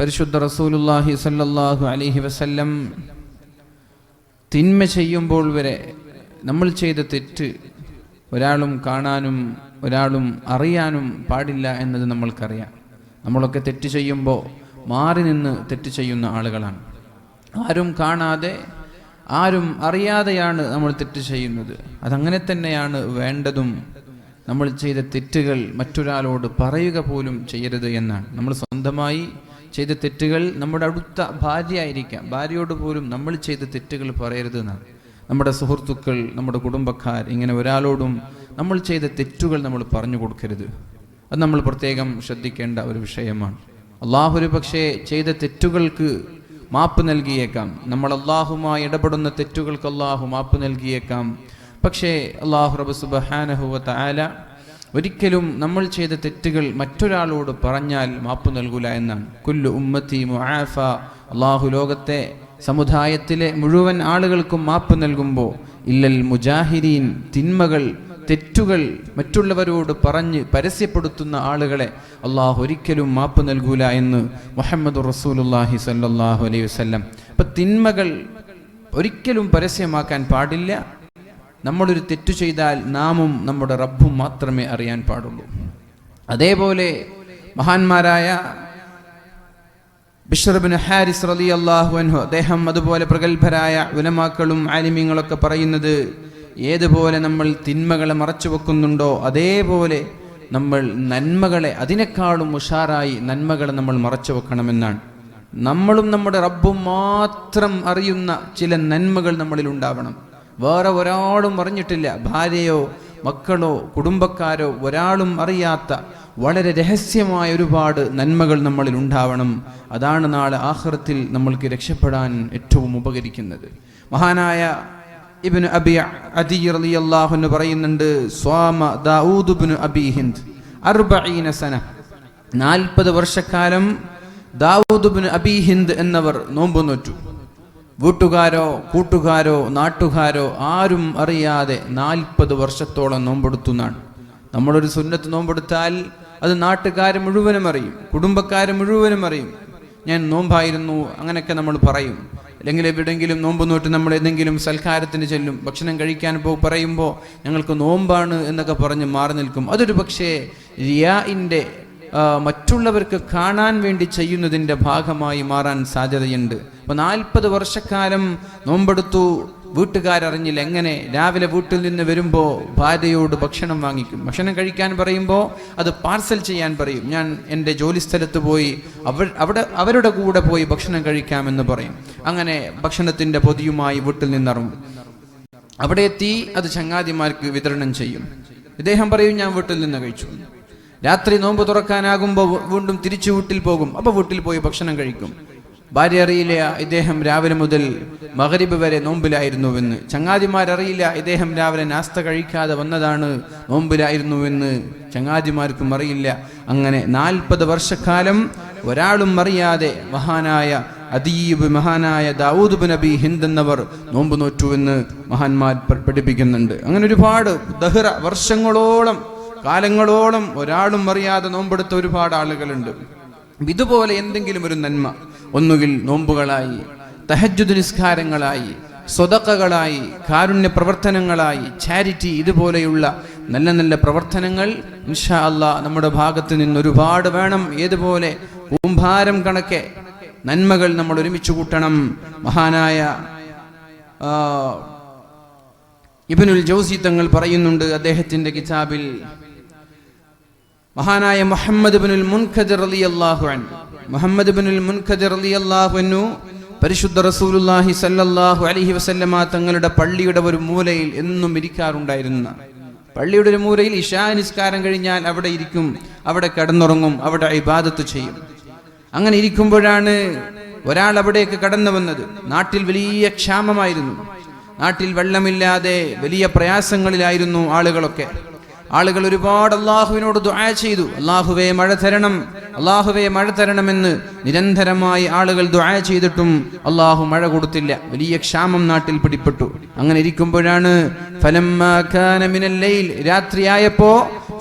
പരിശുദ്ധ റസൂലുള്ളാഹി സ്വല്ലല്ലാഹു അലൈഹി വസല്ലം തിന്മ ചെയ്യുമ്പോൾ വരെ നമ്മൾ ചെയ്ത തെറ്റ് ഒരാളും കാണാനും ഒരാളും അറിയാനും പാടില്ല എന്നത് നമ്മൾക്കറിയാം. നമ്മളൊക്കെ തെറ്റ് ചെയ്യുമ്പോൾ മാറി നിന്ന് തെറ്റ് ചെയ്യുന്ന ആളുകളാണ്. ആരും കാണാതെ ആരും അറിയാതെയാണ് നമ്മൾ തെറ്റ് ചെയ്യുന്നത്. അതങ്ങനെ തന്നെയാണ് വേണ്ടതും. നമ്മൾ ചെയ്ത തെറ്റുകൾ മറ്റൊരാളോട് പറയുക പോലും ചെയ്യരുത് എന്നാണ്. നമ്മൾ സ്വന്തമായി ചെയ്ത തെറ്റുകൾ നമ്മുടെ അടുത്ത ഭാര്യ ആയിരിക്കാം, ഭാര്യയോട് പോലും നമ്മൾ ചെയ്ത തെറ്റുകൾ പറയരുത് എന്നാണ്. നമ്മുടെ സുഹൃത്തുക്കൾ, നമ്മുടെ കുടുംബക്കാർ, ഇങ്ങനെ ഒരാളോടും നമ്മൾ ചെയ്ത തെറ്റുകൾ നമ്മൾ പറഞ്ഞു കൊടുക്കരുത്. അത് നമ്മൾ പ്രത്യേകം ശ്രദ്ധിക്കേണ്ട ഒരു വിഷയമാണ്. അള്ളാഹു ഒരു പക്ഷേ ചെയ്ത തെറ്റുകൾക്ക് മാപ്പ് നൽകിയേക്കാം. നമ്മൾ അള്ളാഹുമായി ഇടപെടുന്ന തെറ്റുകൾക്ക് അള്ളാഹു മാപ്പ് നൽകിയേക്കാം. പക്ഷേ അള്ളാഹു റബ്ബ് സുബ്ഹാനഹു വ തആല ഒരിക്കലും നമ്മൾ ചെയ്ത തെറ്റുകൾ മറ്റൊരാളോട് പറഞ്ഞാൽ മാപ്പ് നൽകൂല എന്നാണ്. കുല്ലു ഉമ്മത്തി മുആഫ. അള്ളാഹു ലോകത്തെ സമുദായത്തിലെ മുഴുവൻ ആളുകൾക്കും മാപ്പ് നൽകുമ്പോൾ ഇല്ലൽ മുജാഹിരീൻ, തിന്മകൾ തെറ്റുകൾ മറ്റുള്ളവരോട് പറഞ്ഞ് പരസ്യപ്പെടുത്തുന്ന ആളുകളെ അള്ളാഹു ഒരിക്കലും മാപ്പ് നൽകൂല എന്ന് മുഹമ്മദുർ റസൂലുള്ളാഹി സ്വല്ലല്ലാഹു അലൈഹി വസല്ലം. അപ്പം തിന്മകൾ ഒരിക്കലും പരസ്യമാക്കാൻ പാടില്ല. നമ്മളൊരു തെറ്റു ചെയ്താൽ നാമും നമ്മുടെ റബ്ബും മാത്രമേ അറിയാൻ പാടുള്ളൂ. അതേപോലെ മഹാന്മാരായ ബിശ്ർ ഇബ്നു ഹാരിസ് റളിയല്ലാഹു അൻഹു, അദ്ദേഹം അതുപോലെ പ്രഗത്ഭരായ ഉലമാക്കളും ആലിമീങ്ങളൊക്കെ പറയുന്നത്, ഏതുപോലെ നമ്മൾ തിന്മകളെ മറച്ചു വെക്കുന്നുണ്ടോ അതേപോലെ നമ്മൾ നന്മകളെ അതിനേക്കാളും ഉഷാറായി നന്മകളെ നമ്മൾ മറച്ചു വെക്കണമെന്നാണ്. നമ്മളും നമ്മുടെ റബ്ബും മാത്രം അറിയുന്ന ചില നന്മകൾ നമ്മളിൽ ഉണ്ടാവണം. വേറെ ഒരാളും അറിഞ്ഞിട്ടില്ല, ഭാര്യയോ മക്കളോ കുടുംബക്കാരോ ഒരാളും അറിയാത്ത വളരെ രഹസ്യമായ ഒരുപാട് നന്മകൾ നമ്മളിൽ ഉണ്ടാവണം. അതാണ് നാളെ ആഖിറത്തിൽ നമ്മൾക്ക് രക്ഷപ്പെടാൻ ഏറ്റവും ഉപകരിക്കുന്നത്. മഹാനായ ഇബ്നു അബി അദി റളിയല്ലാഹു അൻഹു പറയുന്നുണ്ട്, സ്വാമ ദാവൂദ് ഇബ്നു അബി ഹിന്ദ് 40 സന, 40 വർഷക്കാലം ദാവൂദ് ഇബ്നു അബി ഹിന്ദ് എന്നവർ നോമ്പ് നോറ്റു. വീട്ടുകാരോ കൂട്ടുകാരോ നാട്ടുകാരോ ആരും അറിയാതെ 40 വർഷത്തോളം നോമ്പെടുത്തു എന്നാണ്. നമ്മളൊരു സുന്നത്ത് നോമ്പെടുത്താൽ അത് നാട്ടുകാർ മുഴുവനും അറിയും, കുടുംബക്കാർ മുഴുവനും അറിയും. ഞാൻ നോമ്പായിരുന്നു അങ്ങനെയൊക്കെ നമ്മൾ പറയും. അല്ലെങ്കിൽ എവിടെയെങ്കിലും നോമ്പ് നോട്ട് നമ്മൾ ഏതെങ്കിലും സൽക്കാരത്തിന് ചെല്ലും, ഭക്ഷണം കഴിക്കാൻ പറയുമ്പോൾ ഞങ്ങൾക്ക് നോമ്പാണ് എന്നൊക്കെ പറഞ്ഞ് മാറി നിൽക്കും. അതൊരു പക്ഷേ റിയാഇൻ്റെ മറ്റുള്ളവർക്ക് കാണാൻ വേണ്ടി ചെയ്യുന്നതിൻ്റെ ഭാഗമായി മാറാൻ സാധ്യതയുണ്ട്. അപ്പോൾ 40 വർഷക്കാലം നോമ്പെടുത്തു, വീട്ടുകാരറിഞ്ഞില്ല. എങ്ങനെ? രാവിലെ വീട്ടിൽ നിന്ന് വരുമ്പോൾ ഭാര്യയോട് ഭക്ഷണം വാങ്ങിക്കും. ഭക്ഷണം കഴിക്കാൻ പറയുമ്പോൾ അത് പാർസൽ ചെയ്യാൻ പറയും. ഞാൻ എൻ്റെ ജോലി സ്ഥലത്ത് പോയി അവരുടെ കൂടെ പോയി ഭക്ഷണം കഴിക്കാമെന്ന് പറയും. അങ്ങനെ ഭക്ഷണത്തിൻ്റെ പൊതിയുമായി വീട്ടിൽ നിന്നിറങ്ങും. അവിടെ എത്തി അത് ചങ്ങാതിമാർക്ക് വിതരണം ചെയ്യും. ഇദ്ദേഹം പറയും, ഞാൻ വീട്ടിൽ നിന്ന് കഴിച്ചു. രാത്രി നോമ്പ് തുറക്കാനാകുമ്പോൾ വീണ്ടും തിരിച്ചു വീട്ടിൽ പോകും. അപ്പോൾ വീട്ടിൽ പോയി ഭക്ഷണം കഴിക്കും. ഭാര്യ അറിയില്ല ഇദ്ദേഹം രാവിലെ മുതൽ മഗ്രിബ് വരെ നോമ്പിലായിരുന്നുവെന്ന്. ചങ്ങാതിമാരറിയില്ല ഇദ്ദേഹം രാവിലെ നാസ്ത കഴിക്കാതെ വന്നതാണ്, നോമ്പിലായിരുന്നുവെന്ന് ചങ്ങാതിമാർക്കും അറിയില്ല. അങ്ങനെ 40 വർഷക്കാലം ഒരാളും അറിയാതെ മഹാനായ ദാവൂദ് ഇബ്നു അബി ഹിന്ദ് എന്നവർ നോമ്പ് നോറ്റുവെന്ന് മഹാന്മാർ പഠിപ്പിക്കുന്നുണ്ട്. അങ്ങനെ ഒരുപാട് വർഷങ്ങളോളം കാലങ്ങളോളം ഒരാളും അറിയാതെ നോമ്പെടുത്ത ഒരുപാട് ആളുകളുണ്ട്. ഇതുപോലെ എന്തെങ്കിലും ഒരു നന്മ, ഒന്നുകിൽ നോമ്പുകളായി, തഹജ്ജുദ് നിസ്കാരങ്ങളായി, സ്വദഖകളായി, കാരുണ്യ പ്രവർത്തനങ്ങളായി, ചാരിറ്റി, ഇതുപോലെയുള്ള നല്ല നല്ല പ്രവർത്തനങ്ങൾ ഇൻഷാ അല്ലാഹ് നമ്മുടെ ഭാഗത്ത് നിന്ന് ഒരുപാട് വേണം. ഏതുപോലെ കൂമ്പാരം കണക്കെ നന്മകൾ നമ്മൾ ഒരുമിച്ച് കൂട്ടണം. മഹാനായ ഇബ്നുൽ ജൗസി തങ്ങൾ പറയുന്നുണ്ട് അദ്ദേഹത്തിൻ്റെ കിതാബിൽ, മഹാനായ മുഹമ്മദ് ഇബ്നുൽ മുൻകദിർ റളിയല്ലാഹു അൻഹു പരിശുദ്ധ റസൂലുള്ളാഹി സ്വല്ലല്ലാഹു അലൈഹി വസല്ലമ തങ്ങളുടെ പള്ളിയുടെ ഒരു മൂലയിൽ എന്നും ഇരിക്കാറുണ്ടായിരുന്ന, പള്ളിയുടെ ഒരു മൂലയിൽ ഇശാ നിസ്കാരം കഴിഞ്ഞാൽ അവിടെ ഇരിക്കും, അവിടെ കിടന്നുറങ്ങും, അവിടെ ഇബാദത്ത് ചെയ്യും. അങ്ങനെ ഇരിക്കുമ്പോഴാണ് ഒരാൾ അവിടേക്ക് കടന്നു വന്നത്. നാട്ടിൽ വലിയ ക്ഷാമമായിരുന്നു, നാട്ടിൽ വെള്ളമില്ലാതെ വലിയ പ്രയാസങ്ങളിലായിരുന്നു ആളുകളൊക്കെ. ആളുകൾ ഒരുപാട് അള്ളാഹുവിനോട് ദുആ ചെയ്തു, അള്ളാഹുവേ മഴ തരണം, അള്ളാഹുവേ മഴ തരണമെന്ന് നിരന്തരമായി ആളുകൾ ദുആ ചെയ്തിട്ടും അള്ളാഹു മഴ കൊടുത്തില്ല. വലിയ ക്ഷാമം നാട്ടിൽ പിടിപ്പെട്ടു. അങ്ങനെ ഇരിക്കുമ്പോഴാണ് ഫലമ്മാ കാന മിനൽ ലൈൽ, രാത്രിയായപ്പോ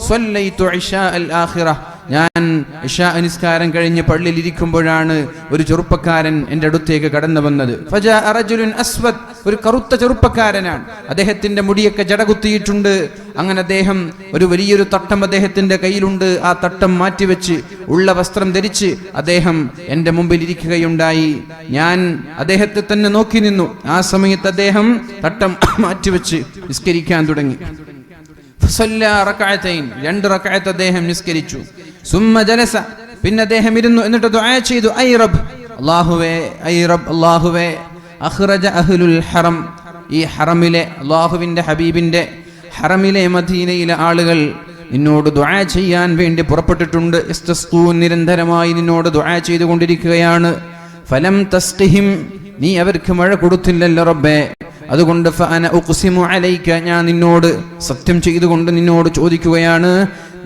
സ്വല്ലൈതു ഇശാ അൽ ആഖിറ, ഞാൻ ഇശാ നിസ്കാരം കഴിഞ്ഞ് പള്ളിയിൽ ഇരിക്കുമ്പോഴാണ് ഒരു ചെറുപ്പക്കാരൻ എൻ്റെ അടുത്തേക്ക് കടന്നു വന്നത്. ഫജാഅ റജുലുൻ അസ്വദ്, ഒരു കറുത്ത ചെറുപ്പക്കാരനാണ്. അദ്ദേഹത്തിന്റെ മുടിയൊക്കെ ജടകുത്തിയിട്ടുണ്ട്. അങ്ങനെ അദ്ദേഹം ഒരു വലിയൊരു തട്ടം അദ്ദേഹത്തിന്റെ കയ്യിലുണ്ട്. ആ തട്ടം മാറ്റിവെച്ച് ഉള്ള വസ്ത്രം ധരിച്ച് അദ്ദേഹം എൻ്റെ മുമ്പിൽ ഇരിക്കുകയുണ്ടായി. ഞാൻ അദ്ദേഹത്തെ തന്നെ നോക്കി നിന്നു. ആ സമയത്ത് അദ്ദേഹം തട്ടം മാറ്റിവെച്ച് നിസ്കരിക്കാൻ തുടങ്ങി. രണ്ട് റക്അത്ത് അദ്ദേഹം നിസ്കരിച്ചു. സുമ്മ ജലസ, പിന്നെ അദ്ദേഹം ഇരുന്നു. എന്നിട്ട് ദുആ ചെയ്തു, ഐ റബ്ബ്, അല്ലാഹുവേ, ഐ റബ്ബ്, അല്ലാഹുവേ, അഖ്റജ അഹ്ലുൽ ഹറം, ഈ ഹറമിലെ അല്ലാഹുവിന്റെ ഹബീബിന്റെ ഹറമിലെ മദീനയിലെ ആളുകൾ നിന്നോട് ദുആ ചെയ്യാൻ വേണ്ടി പുറപ്പെട്ടിട്ടുണ്ട്. ഇസ്തസ്ഖൂൻ, നിരന്തരമായി നിന്നോട് ദുആ ചെയ്തുകൊണ്ടിരിക്കുകയാണ്. ഫലം തസ്ഖിഹിം, നീ അവർക്ക് മഴ കൊടുത്തില്ലല്ലോ റബ്ബേ. അതുകൊണ്ട് ഫഅന ഉഖ്സിമു അലൈക, ഞാൻ നിന്നോട് സത്യം ചെയ്തുകൊണ്ട് നിന്നോട് ചോദിക്കുകയാണ്,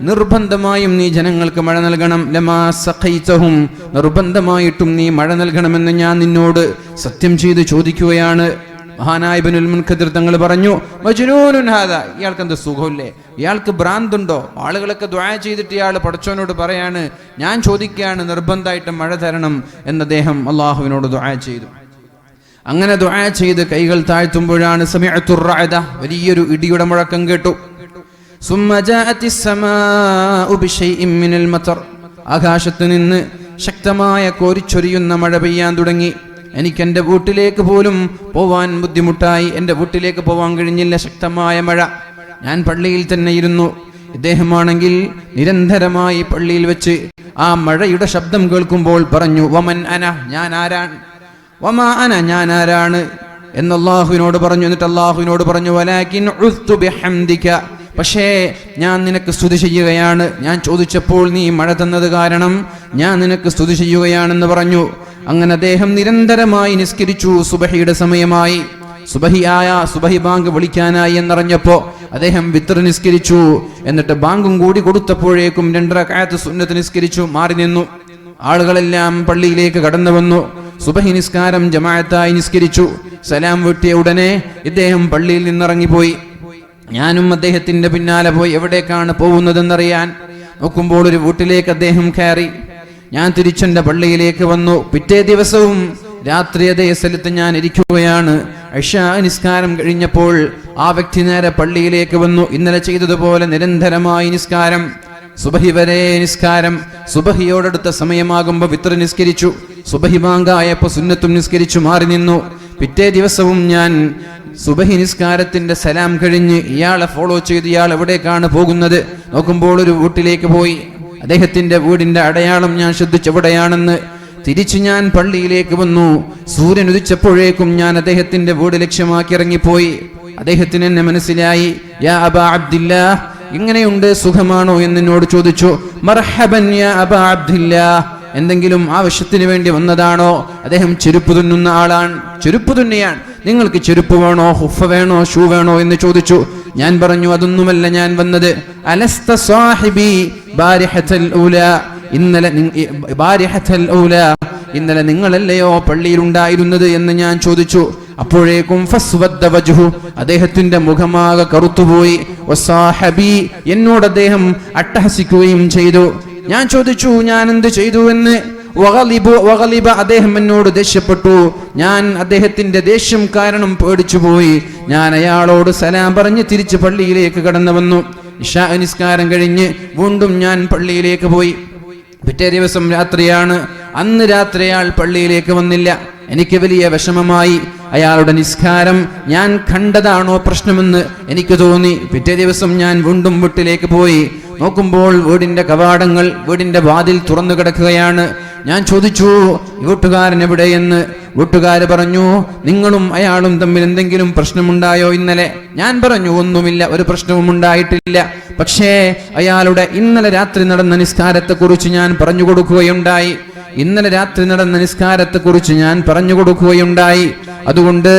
നിർബന്ധമായും നീ ജനങ്ങൾക്ക് മഴ നൽകണം. ലമാ സഖൈതഹും, നിർബന്ധമായിട്ടും നീ മഴ നൽകണമെന്ന് ഞാൻ നിന്നോട് സത്യം ചെയ്ത് ചോദിക്കുകയാണ്. മഹാനായ ഇബ്നുൽ മുൻകദിർ തങ്ങൾ പറഞ്ഞു, മജ്നൂനുൻ ഹാദാ, ഇയാൾക്ക് എന്ത് സുഖമില്ലേ, ഇയാൾക്ക് ഭ്രാന്തുണ്ടോ? ആളുകളൊക്കെ ദുആ ചെയ്തിട്ട് ഇയാൾ പടച്ചവനോട് പറയാണ്, ഞാൻ ചോദിക്കുകയാണ് നിർബന്ധമായിട്ട് മഴ തരണം എന്ന് അദ്ദേഹം അള്ളാഹുവിനോട് ദുആ ചെയ്തു. അങ്ങനെ ദുആ ചെയ്ത് കൈകൾ താഴ്ത്തുമ്പോഴാണ് സമിഅത്തുർ റഅദ, വലിയൊരു ഇടിയുടെ മുഴക്കം കേട്ടു. സുമ്മ ജാഅത്തിസ് സമാഉ ബിശൈഇൻ മിനൽ മതർ, ആകാശത്ത് നിന്ന് ശക്തമായ കോരിച്ചൊരിയുന്ന മഴ പെയ്യാൻ തുടങ്ങി. എനിക്ക് എൻ്റെ വീട്ടിലേക്ക് പോലും പോവാൻ ബുദ്ധിമുട്ടായി. എൻ്റെ വീട്ടിലേക്ക് പോവാൻ കഴിഞ്ഞില്ല, ശക്തമായ മഴ. ഞാൻ പള്ളിയിൽ തന്നെ ഇരുന്നു. ഇദ്ദേഹമാണെങ്കിൽ നിരന്തരമായി പള്ളിയിൽ വെച്ച് ആ മഴയുടെ ശബ്ദം കേൾക്കുമ്പോൾ പറഞ്ഞു, വമൻ അന, ഞാൻ ആരാണ്, വമാ അന, ഞാൻ ആരാണ് എന്ന് അല്ലാഹുവിനോട് പറഞ്ഞു. എന്നിട്ട് അല്ലാഹുവിനോട് പറഞ്ഞു, വലാകിൻ ഉസ്തു ബിഹംദിക, പക്ഷേ ഞാൻ നിനക്ക് സ്തുതി ചെയ്യുകയാണ്. ഞാൻ ചോദിച്ചപ്പോൾ നീ മഴ തന്നത് കാരണം ഞാൻ നിനക്ക് സ്തുതി ചെയ്യുകയാണെന്ന് പറഞ്ഞു. അങ്ങനെ അദ്ദേഹം നിരന്തരമായി നിസ്കരിച്ചു. സുബഹിയുടെ സമയമായി, സുബഹി ബാങ്ക് വിളിക്കാനായി എന്നറിഞ്ഞപ്പോ അദ്ദേഹം വിത്ർ നിസ്കരിച്ചു. എന്നിട്ട് ബാങ്കും കൂടി കൊടുത്തപ്പോഴേക്കും 2 റക്അത്ത് സുന്നത്ത് നിസ്കരിച്ചു, മാറി നിന്നു. ആളുകളെല്ലാം പള്ളിയിലേക്ക് കടന്നു വന്നു. സുബഹി നിസ്കാരം ജമാഅത്തായി നിസ്കരിച്ചു. സലാം വീട്ടിയ ഉടനെ ഇദ്ദേഹം പള്ളിയിൽ നിന്നിറങ്ങിപ്പോയി. ഞാനും അദ്ദേഹത്തിന്റെ പിന്നാലെ പോയി. എവിടേക്കാണ് പോകുന്നതെന്നറിയാൻ നോക്കുമ്പോൾ ഒരു വീട്ടിലേക്ക് അദ്ദേഹം കയറി. ഞാൻ തിരിച്ചെന്റെ പള്ളിയിലേക്ക് വന്നു. പിറ്റേ ദിവസവും രാത്രി അതേ സ്ഥലത്ത് ഞാൻ ഇരിക്കുകയാണ്. ഇശാ നിസ്കാരം കഴിഞ്ഞപ്പോൾ ആ വ്യക്തി നേരെ പള്ളിയിലേക്ക് വന്നു. ഇന്നലെ ചെയ്തതുപോലെ നിരന്തരമായി നിസ്കാരം, സുബഹി വരെ നിസ്കാരം. സുബഹിയോടടുത്ത സമയമാകുമ്പോൾ വിത്ർ നിസ്കരിച്ചു. സുബഹി ബാങ്കായപ്പോൾ സുന്നത്തും നിസ്കരിച്ചു, മാറി നിന്നു. പിറ്റേ ദിവസവും ഞാൻ സുബഹി നിസ്കാരത്തിന്റെ സലാം കഴിഞ്ഞ് ഇയാളെ ഫോളോ ചെയ്ത് ഇയാൾ എവിടേക്കാണ് പോകുന്നത് നോക്കുമ്പോൾ ഒരു വീട്ടിലേക്ക് പോയി. അദ്ദേഹത്തിന്റെ വീടിന്റെ അടയാളം ഞാൻ ശ്രദ്ധിച്ചെവിടെയാണെന്ന്. തിരിച്ചു ഞാൻ പള്ളിയിലേക്ക് വന്നു. സൂര്യൻ ഉദിച്ചപ്പോഴേക്കും ഞാൻ അദ്ദേഹത്തിന്റെ വീട് ലക്ഷ്യമാക്കി ഇറങ്ങിപ്പോയി. അദ്ദേഹത്തിന് എന്നെ മനസ്സിലായി. യാ അബാ അബ്ദില്ലാ, ഇങ്ങനെയുണ്ട്, സുഖമാണോ എന്നോട് ചോദിച്ചു. മർഹബൻ യാ അബാ അബ്ദില്ലാ, എന്തെങ്കിലും ആവശ്യത്തിന് വേണ്ടി വന്നതാണോ? അദ്ദേഹം ചെരുപ്പ് തുന്നുന്ന ആളാണ്, ചെരുപ്പ് തുന്നിയാണ്. നിങ്ങൾക്ക് ചെരുപ്പ് വേണോ, ഹുഫ വേണോ, ഷൂ വേണോ എന്ന് ചോദിച്ചു. ഞാൻ പറഞ്ഞു, അതൊന്നുമല്ല ഞാൻ വന്നത്. അലസ്ത സാഹിബി ബാരിഹത്തൽ ഊലാ, ഇന്നലെ നിങ്ങളല്ലയോ പള്ളിയിൽ ഉണ്ടായിരുന്നത് എന്ന് ഞാൻ ചോദിച്ചു. അപ്പോഴേക്കും ഫസ്വദ്ദ വജ്ഹു, അദ്ദേഹത്തിന്റെ മുഖമാകെ കറുത്തുപോയി. വസാഹബി, എന്നോട് അദ്ദേഹം അട്ടഹസിക്കുകയും ചെയ്തു. ഞാൻ ചോദിച്ചു, ഞാൻ എന്ത് ചെയ്തു എന്ന്. വഗളിബ, അദ്ദേഹം എന്നോട് ദേഷ്യപ്പെട്ടു. ഞാൻ അദ്ദേഹത്തിന്റെ ദേഷ്യം കാരണം പേടിച്ചുപോയി. ഞാൻ അയാളോട് സലാം പറഞ്ഞ് തിരിച്ച് പള്ളിയിലേക്ക് കടന്നു വന്നു. ഇശാ നിസ്കാരം കഴിഞ്ഞ് വീണ്ടും ഞാൻ പള്ളിയിലേക്ക് പോയി. പിറ്റേ ദിവസം രാത്രിയാണ്. അന്ന് രാത്രി അയാൾ പള്ളിയിലേക്ക് വന്നില്ല. എനിക്ക് വലിയ വിഷമമായി. അയാളുടെ നിസ്കാരം ഞാൻ കണ്ടതാണോ പ്രശ്നമെന്ന് എനിക്ക് തോന്നി. പിറ്റേ ദിവസം ഞാൻ വീണ്ടും വീട്ടിലേക്ക് പോയി. നോക്കുമ്പോൾ വീടിന്റെ കവാടങ്ങൾ, വീടിന്റെ വാതിൽ തുറന്നു കിടക്കുകയാണ്. ഞാൻ ചോദിച്ചു, വീട്ടുകാരൻ എവിടെയെന്ന്. വീട്ടുകാര് പറഞ്ഞു, നിങ്ങളും അയാളും തമ്മിൽ എന്തെങ്കിലും പ്രശ്നമുണ്ടായോ ഇന്നലെ? ഞാൻ പറഞ്ഞു, ഒന്നുമില്ല, ഒരു പ്രശ്നവും ഉണ്ടായിട്ടില്ല. പക്ഷേ അയാളുടെ ഇന്നലെ രാത്രി നടന്ന നിസ്കാരത്തെക്കുറിച്ച് ഞാൻ പറഞ്ഞു കൊടുക്കുകയുണ്ടായി. ഇന്നലെ രാത്രി നടന്ന നിസ്കാരത്തെക്കുറിച്ച് ഞാൻ പറഞ്ഞു കൊടുക്കുകയുണ്ടായി. അതുകൊണ്ട്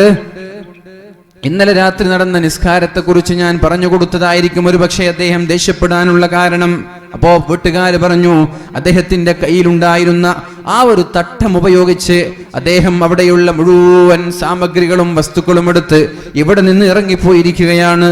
ഇന്നലെ രാത്രി നടന്ന നിസ്കാരത്തെക്കുറിച്ച് ഞാൻ പറഞ്ഞു കൊടുത്തതായിരിക്കും ഒരു പക്ഷേ അദ്ദേഹം ദേഷ്യപ്പെടാനുള്ള കാരണം. അപ്പോ വീട്ടുകാര് പറഞ്ഞു, അദ്ദേഹത്തിന്റെ കയ്യിലുണ്ടായിരുന്ന ആ ഒരു തട്ടം ഉപയോഗിച്ച് അദ്ദേഹം അവിടെയുള്ള മുഴുവൻ സാമഗ്രികളും വസ്തുക്കളും എടുത്ത് ഇവിടെ നിന്ന് ഇറങ്ങിപ്പോയിരിക്കുകയാണ്.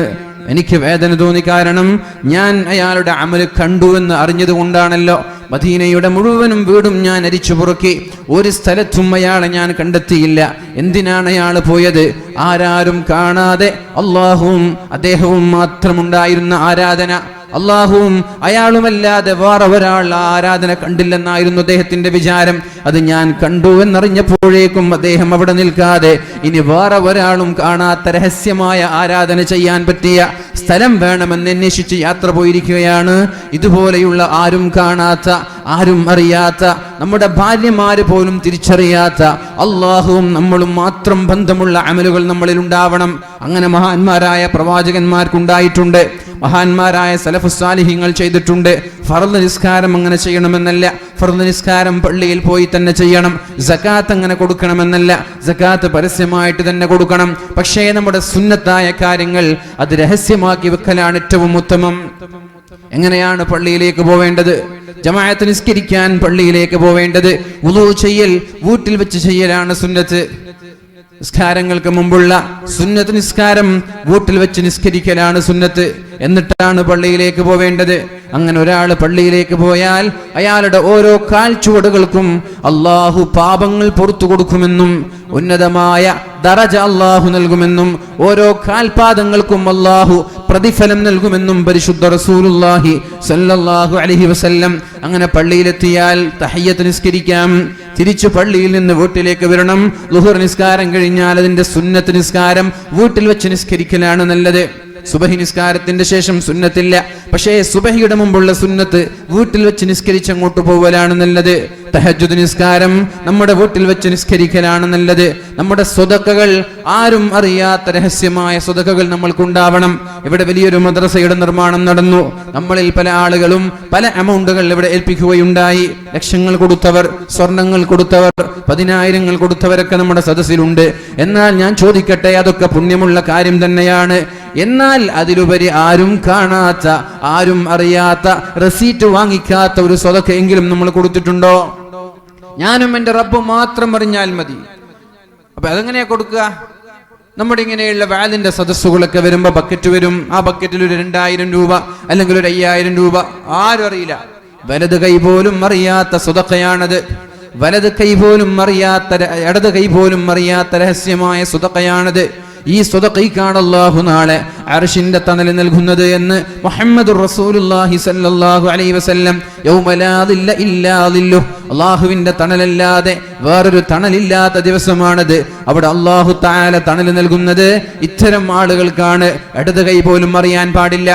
എനിക്ക് വേദന തോന്നി. കാരണം ഞാൻ അയാളുടെ അമല് കണ്ടു എന്ന് അറിഞ്ഞത് കൊണ്ടാണല്ലോ. മദീനയുടെ മുഴുവനും വീടും ഞാൻ അരിച്ചു പുറക്കി, ഒരു സ്ഥലത്തും അയാളെ ഞാൻ കണ്ടെത്തിയില്ല. എന്തിനാണ് അയാൾ പോയത്? ആരാരും കാണാതെ അല്ലാഹുവും അദ്ദേഹവും മാത്രമുണ്ടായിരുന്ന ആരാധന, അല്ലാഹുവും അയാളുമല്ലാതെ വേറെ ഒരാൾ ആരാധന കണ്ടില്ലെന്നായിരുന്നു അദ്ദേഹത്തിന്റെ വിചാരം. അത് ഞാൻ കണ്ടു എന്നറിഞ്ഞപ്പോഴേക്കും അദ്ദേഹം അവിടെ നിൽക്കാതെ ഇനി വേറെ ഒരാളും കാണാത്ത രഹസ്യമായ ആരാധന ചെയ്യാൻ പറ്റിയ സ്ഥലം വേണമെന്ന് അന്വേഷിച്ച് യാത്ര പോയിരിക്കുകയാണ്. ഇതുപോലെയുള്ള ആരും കാണാത്ത, ആരും അറിയാത്ത, നമ്മുടെ ഭാര്യമാര് പോലും തിരിച്ചറിയാത്ത, അല്ലാഹുവും നമ്മളും മാത്രം ബന്ധമുള്ള അമലുകൾ നമ്മളിൽ ഉണ്ടാവണം. അങ്ങനെ മഹാന്മാരായ പ്രവാചകന്മാർക്കുണ്ടായിട്ടുണ്ട്, മഹാന്മാരായ സലഫുസ് സാലിഹീങ്ങൾ ചെയ്തിട്ടുണ്ട്. ഫർള് നിസ്കാരം അങ്ങനെ ചെയ്യണമെന്നല്ല, ഫർള് നിസ്കാരം പള്ളിയിൽ പോയി തന്നെ ചെയ്യണം. സകാത്ത് അങ്ങനെ കൊടുക്കണമെന്നല്ല, സകാത്ത് പരസ്യമായിട്ട് തന്നെ കൊടുക്കണം. പക്ഷേ നമ്മുടെ സുന്നത്തായ കാര്യങ്ങൾ അത് രഹസ്യമാക്കി വെക്കലാണ് ഏറ്റവും ഉത്തമം. എങ്ങനെയാണ് പള്ളിയിലേക്ക് പോവേണ്ടത്? ജമാഅത്ത് നിസ്കരിക്കാൻ പള്ളിയിലേക്ക് പോവേണ്ടത് വുളൂ ചെയ്യൽ വീട്ടിൽ വെച്ച് ചെയ്യലാണ് സുന്നത്ത്. നിസ്കാരങ്ങൾക്ക് മുമ്പുള്ള സുന്നത്ത് നിസ്കാരം വീട്ടിൽ വെച്ച് നിസ്കരിക്കലാണ് സുന്നത്ത്. എന്നിട്ടാണ് പള്ളിയിലേക്ക് പോവേണ്ടത്. അങ്ങനെ ഒരാൾ പള്ളിയിലേക്ക് പോയാൽ അയാളുടെ ഓരോ കാൽച്ചുവടുകൾക്കും അല്ലാഹു പാപങ്ങൾ പുറത്തു കൊടുക്കുമെന്നും ഉന്നതമായ ദറജ അല്ലാഹു നൽകുമെന്നും ഓരോ കാൽപാദങ്ങൾക്കും അല്ലാഹു പ്രതിഫലം നൽകുമെന്നും പരിശുദ്ധ റസൂലുള്ളാഹി സ്വല്ലല്ലാഹു അലൈഹി വസല്ലം. അങ്ങനെ പള്ളിയിലെത്തിയാൽ തഹയ്യത്ത് നിസ്കരിക്കാം, തിരിച്ചു പള്ളിയിൽ നിന്ന് വീട്ടിലേക്ക് വരണം. ളുഹർ നിസ്കാരം കഴിഞ്ഞാൽ അതിന്റെ സുന്നത്ത് നിസ്കാരം വീട്ടിൽ വെച്ച് നിസ്കരിക്കലാണ് നല്ലത്. സുബഹി നിസ്കാരത്തിന്റെ ശേഷം സുന്നത്തില്ല, പക്ഷേ സുബഹിയുടെ മുമ്പുള്ള സുന്നത്ത് വീട്ടിൽ വെച്ച് നിസ്കരിച്ചങ്ങോട്ട് പോവലാണ് നല്ലത്. തഹജ്ജുദ് നിസ്കാരം നമ്മുടെ വീട്ടിൽ വെച്ച് നിസ്കരിക്കലാണ് നല്ലത്. നമ്മുടെ സ്വതക്കകൾ ആരും അറിയാത്ത രഹസ്യമായ സ്വതക്കകൾ നമ്മൾക്കുണ്ടാവണം. ഇവിടെ വലിയൊരു മദ്രസയുടെ നിർമ്മാണം നടന്നു. നമ്മളിൽ പല ആളുകളും പല എമൗണ്ടുകൾ ഇവിടെ ഏൽപ്പിക്കുകയുണ്ടായി. ലക്ഷങ്ങൾ കൊടുത്തവർ, സ്വർണങ്ങൾ കൊടുത്തവർ, 10,000 കൊടുത്തവരൊക്കെ നമ്മുടെ സദസ്സിലുണ്ട്. എന്നാൽ ഞാൻ ചോദിക്കട്ടെ, അതൊക്കെ പുണ്യമുള്ള കാര്യം തന്നെയാണ്. എന്നാൽ അതിലുപരി ആരും കാണാത്ത, ആരും അറിയാത്ത, റെസീറ്റ് വാങ്ങിക്കാത്ത ഒരു സ്വതക്കയെങ്കിലും നമ്മൾ കൊടുത്തിട്ടുണ്ടോ? ഞാനും എൻ്റെ റബ്ബും മാത്രം അറിഞ്ഞാൽ മതി. അപ്പൊ അതെങ്ങനെയാ കൊടുക്കുക? നമ്മുടെ ഇങ്ങനെയുള്ള വാലിന്റെ സദസ്സുകളൊക്കെ വരുമ്പോ ബക്കറ്റ് വരും. ആ ബക്കറ്റിൽ ഒരു 2,000 രൂപ അല്ലെങ്കിൽ ഒരു 5,000 രൂപ, ആരും അറിയില്ല. വലത് കൈ പോലും അറിയാത്ത സ്വതക്കയാണത്. വലത് കൈ പോലും അറിയാത്ത, ഇടത് കൈ പോലും അറിയാത്ത രഹസ്യമായ സ്വതക്കയാണത്. ഈ സ്വതഖയ്ക്കാണ് അല്ലാഹു നാളെ അർശിന്റെ തണൽ നൽകുന്നത് എന്ന് മുഹമ്മദുർ റസൂലുള്ളാഹി സ്വല്ലല്ലാഹു അലൈഹി വസല്ലം. യൗമ ലാ ദില്ല ഇല്ലാ ദില്ലുഹ്, അല്ലാഹുവിന്റെ തണലല്ലാതെ വേറൊരു തണലില്ലാത്ത ദിവസമാണത്. അവിടെ അല്ലാഹു തആല തണൽ നൽകുന്നത് ഇത്തരം ആളുകൾക്കാണ്. ഇടത് കൈ പോലും അറിയാൻ പാടില്ല.